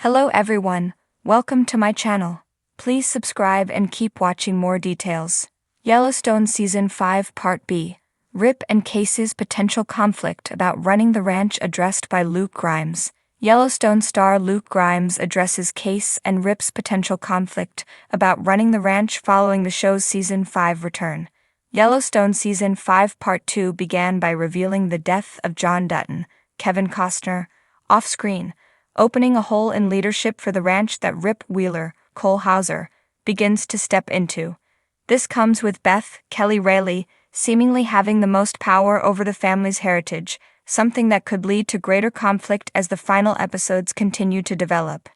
Hello everyone, welcome to my channel. Please subscribe and keep watching more details. Yellowstone Season 5 Part B. Rip and Kayces' potential conflict about running the ranch addressed by Luke Grimes. Yellowstone star Luke Grimes addresses Kayce and Rip's potential conflict about running the ranch following the show's Season 5 return. Yellowstone Season 5 Part 2 began by revealing the death of John Dutton, Kevin Costner, off-screen, opening a hole in leadership for the ranch that Rip Wheeler, Cole Hauser, begins to step into. This comes with Beth, Kelly Rayleigh, seemingly having the most power over the family's heritage, something that could lead to greater conflict as the final episodes continue to develop.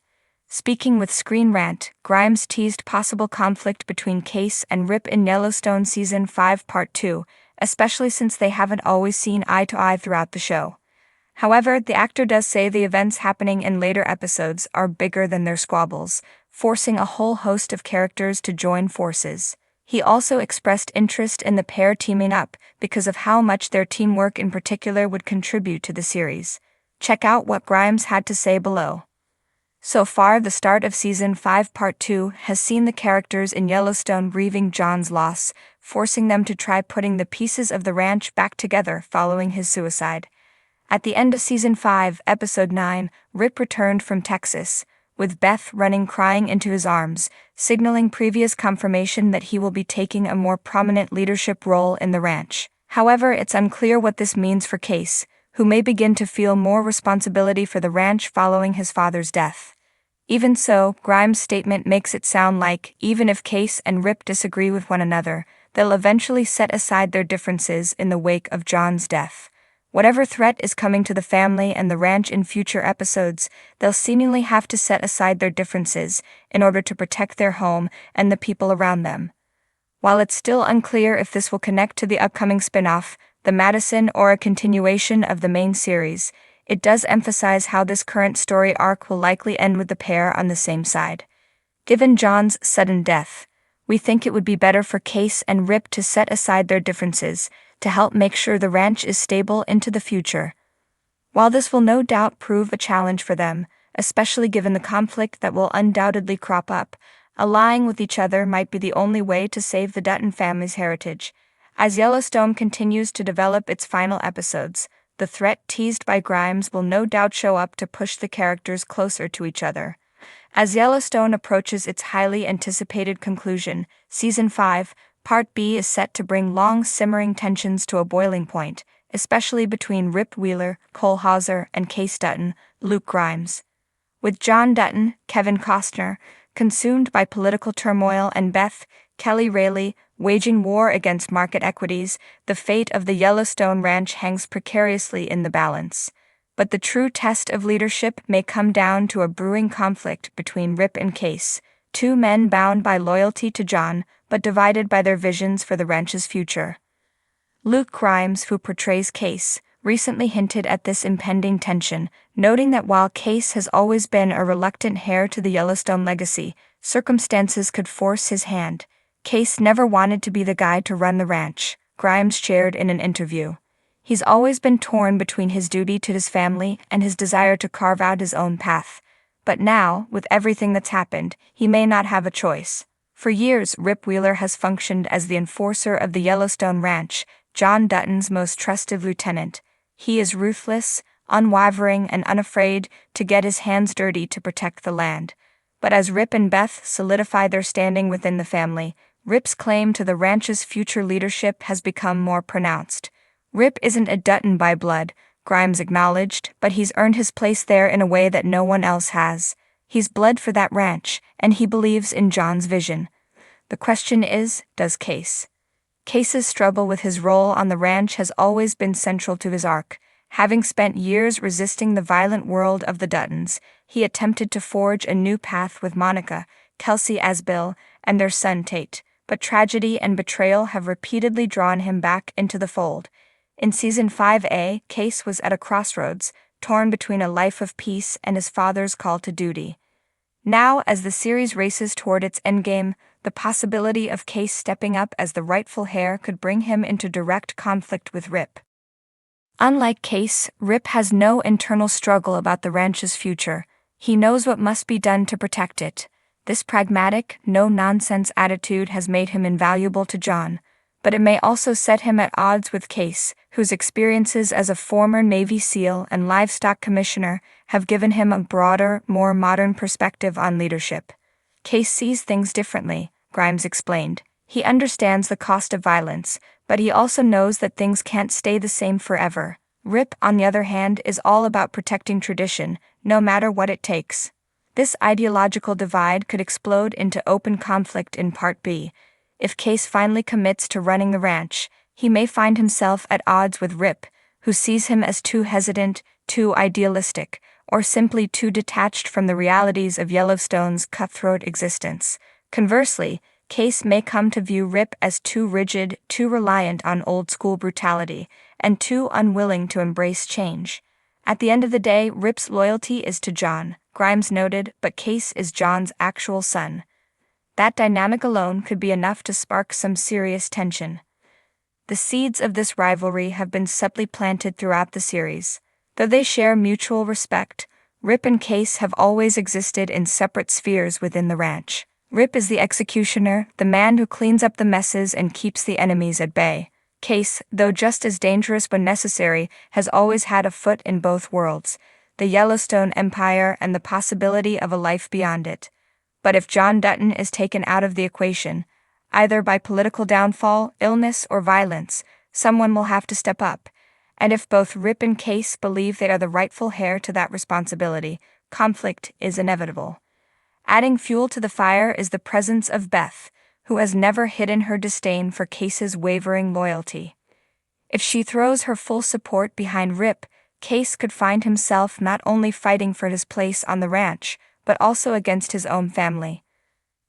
Speaking with Screen Rant, Grimes teased possible conflict between Kayce and Rip in Yellowstone Season 5 Part 2, especially since they haven't always seen eye to eye throughout the show. However, the actor does say the events happening in later episodes are bigger than their squabbles, forcing a whole host of characters to join forces. He also expressed interest in the pair teaming up because of how much their teamwork in particular would contribute to the series. Check out what Grimes had to say below. So far, the start of Season 5 Part 2 has seen the characters in Yellowstone grieving John's loss, forcing them to try putting the pieces of the ranch back together following his suicide. At the end of Season 5, Episode 9, Rip returned from Texas, with Beth running crying into his arms, signaling previous confirmation that he will be taking a more prominent leadership role in the ranch. However, it's unclear what this means for Kayce, who may begin to feel more responsibility for the ranch following his father's death. Even so, Grimes' statement makes it sound like, even if Kayce and Rip disagree with one another, they'll eventually set aside their differences in the wake of John's death. Whatever threat is coming to the family and the ranch in future episodes, they'll seemingly have to set aside their differences in order to protect their home and the people around them. While it's still unclear if this will connect to the upcoming spin-off, The Madison, or a continuation of the main series, it does emphasize how this current story arc will likely end with the pair on the same side. Given John's sudden death, we think it would be better for Kayce and Rip to set aside their differences to help make sure the ranch is stable into the future. While this will no doubt prove a challenge for them, especially given the conflict that will undoubtedly crop up, allying with each other might be the only way to save the Dutton family's heritage. As Yellowstone continues to develop its final episodes, the threat teased by Grimes will no doubt show up to push the characters closer to each other. As Yellowstone approaches its highly anticipated conclusion, Season 5, Part B is set to bring long simmering tensions to a boiling point, especially between Rip Wheeler, Cole Hauser, and Kayce Dutton, Luke Grimes. With John Dutton, Kevin Costner, consumed by political turmoil, and Beth, Kelly Rayleigh, waging war against market equities, the fate of the Yellowstone ranch hangs precariously in the balance. But the true test of leadership may come down to a brewing conflict between Rip and Kayce, two men bound by loyalty to John, but divided by their visions for the ranch's future. Luke Grimes, who portrays Kayce, recently hinted at this impending tension, noting that while Kayce has always been a reluctant heir to the Yellowstone legacy, circumstances could force his hand. Kayce never wanted to be the guy to run the ranch, Grimes shared in an interview. He's always been torn between his duty to his family and his desire to carve out his own path. But now, with everything that's happened, he may not have a choice. For years, Rip Wheeler has functioned as the enforcer of the Yellowstone ranch, John Dutton's most trusted lieutenant. He is ruthless, unwavering, and unafraid to get his hands dirty to protect the land. But as Rip and Beth solidify their standing within the family, Rip's claim to the ranch's future leadership has become more pronounced. Rip isn't a Dutton by blood, Grimes acknowledged, but he's earned his place there in a way that no one else has. He's bled for that ranch, and he believes in John's vision. The question is, does Kayce? Kayce's struggle with his role on the ranch has always been central to his arc. Having spent years resisting the violent world of the Duttons, he attempted to forge a new path with Monica, Kelsey Asbill, and their son Tate, but tragedy and betrayal have repeatedly drawn him back into the fold. In Season 5A, Kayce was at a crossroads, torn between a life of peace and his father's call to duty. Now, as the series races toward its endgame, the possibility of Kayce stepping up as the rightful heir could bring him into direct conflict with Rip. Unlike Kayce, Rip has no internal struggle about the ranch's future. He knows what must be done to protect it. This pragmatic, no-nonsense attitude has made him invaluable to Jon, but it may also set him at odds with Kayce, whose experiences as a former Navy SEAL and livestock commissioner have given him a broader, more modern perspective on leadership. Kayce sees things differently, Grimes explained. He understands the cost of violence, but he also knows that things can't stay the same forever. Rip, on the other hand, is all about protecting tradition, no matter what it takes. This ideological divide could explode into open conflict in Part B. If Kayce finally commits to running the ranch, he may find himself at odds with Rip, who sees him as too hesitant, too idealistic, or simply too detached from the realities of Yellowstone's cutthroat existence. Conversely, Kayce may come to view Rip as too rigid, too reliant on old-school brutality, and too unwilling to embrace change. At the end of the day, Rip's loyalty is to Jon, Grimes noted, but Kayce is Jon's actual son. That dynamic alone could be enough to spark some serious tension. The seeds of this rivalry have been subtly planted throughout the series. Though they share mutual respect, Rip and Kayce have always existed in separate spheres within the ranch. Rip is the executioner, the man who cleans up the messes and keeps the enemies at bay. Kayce, though just as dangerous when necessary, has always had a foot in both worlds, the Yellowstone Empire and the possibility of a life beyond it. But if Jon Dutton is taken out of the equation, either by political downfall, illness, or violence, someone will have to step up. And if both Rip and Kayce believe they are the rightful heir to that responsibility, conflict is inevitable. Adding fuel to the fire is the presence of Beth, who has never hidden her disdain for Kayce's wavering loyalty. If she throws her full support behind Rip, Kayce could find himself not only fighting for his place on the ranch, but also against his own family.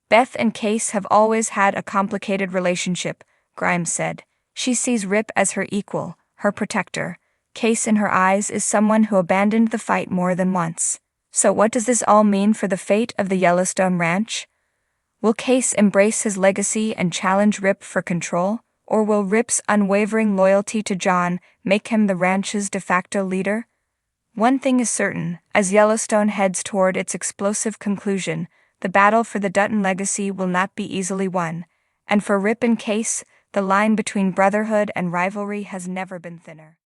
Beth and Kayce have always had a complicated relationship, Grimes said. She sees Rip as her equal, her protector. Kayce in her eyes is someone who abandoned the fight more than once. So what does this all mean for the fate of the Yellowstone Ranch? Will Kayce embrace his legacy and challenge Rip for control, or will Rip's unwavering loyalty to Jon make him the ranch's de facto leader? One thing is certain, as Yellowstone heads toward its explosive conclusion, the battle for the Dutton legacy will not be easily won, and for Rip and Kayce, the line between brotherhood and rivalry has never been thinner.